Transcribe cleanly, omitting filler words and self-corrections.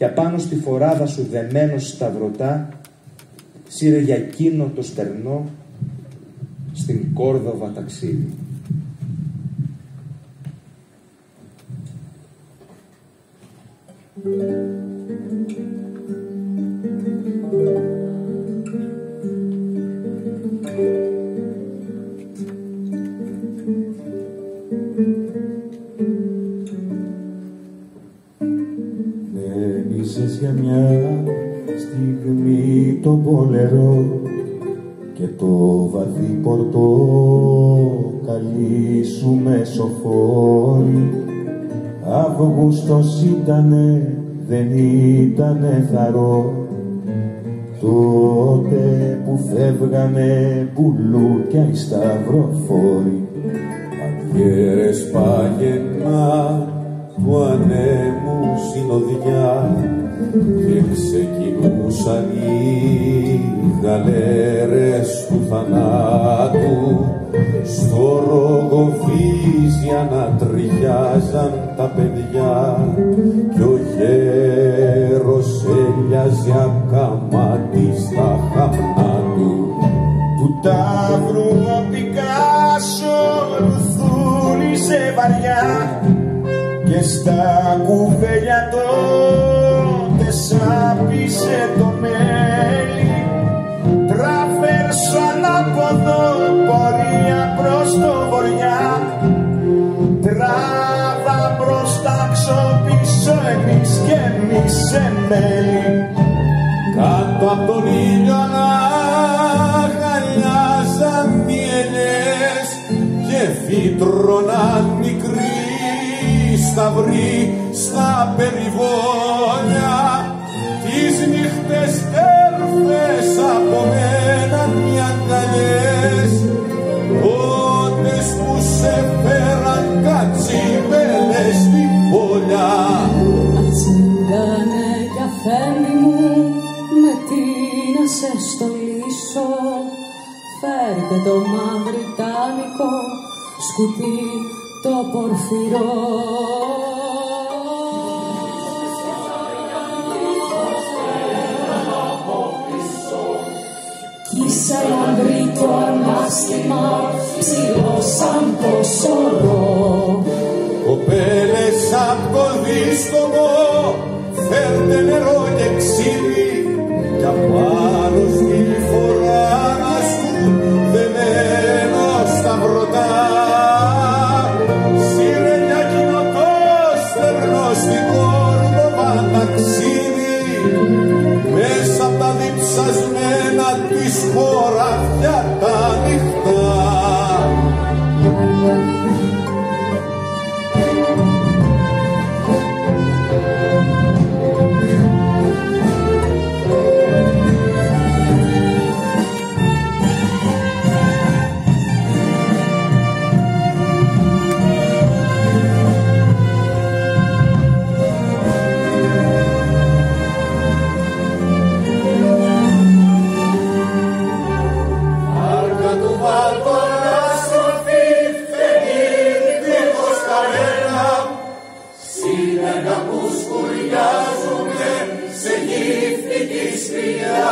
κι απάνω στη φοράδα σου δεμένος σταυρωτά, σύρε για εκείνο το στερνό στην Κόρδοβα ταξίδι. Μένησες για μια στιγμή το πολερό και το βαθύ πορτοκαλί σου μεσοφόρη. Αυγούστος ήτανε, δεν ήτανε θαρό, τότε που φεύγανε πουλούκια οι σταυροφόροι. Αγέρες πάγαινα του ανέμου συνοδιά και ξεκινούσαν οι γαλέρες του θανάτου στο Ρογοβίζια να τριχιάζαν τα παιδιά κι ο γέρος έλιαζε ακαμάτι στα χαμνά του. Του ταύρου ο Πικάσο ρουθούλησε βαριά και στα κουβέλια τότε σάπισε το μέλι. Τραβέρσο ανάποδο πορεία προς το βοριά, τράβα μπροστά ξοπίσω εμείς κι εμείς εμέλη. Κάτω απ' τον ήλιο αναγαλιάζαν διελιές και φύτρωναν μικροί σταυροί στα περιβόλια. Τις νύχτες έρφες απομέναν οι αγκαλιές, ότες που σε φέραν κατσιμέλες στην πόλια. Ατσιγκάνε κι αφέντη μου, με τι να σε στολίσω, φέρτε το μαυριτάνικο σκουτί το πορφυρό. Κι σε λαμπρί το ανάστημα ψηλό σαν το σωρό. Κοπέλες απ' το δίστομο φέρτε νερό και ξύλι κι απάνω στη φορά να σκούν δεμένο σταυρωτά. Σύρε για κοινό το στερνό στην Κόρδοβα ταξίδι μέσα απ' τα διψασμένα της χωράφια τα ανοιχτά. Σύνεργα που σκουριάζουνε σε γύφτη τη σκριά.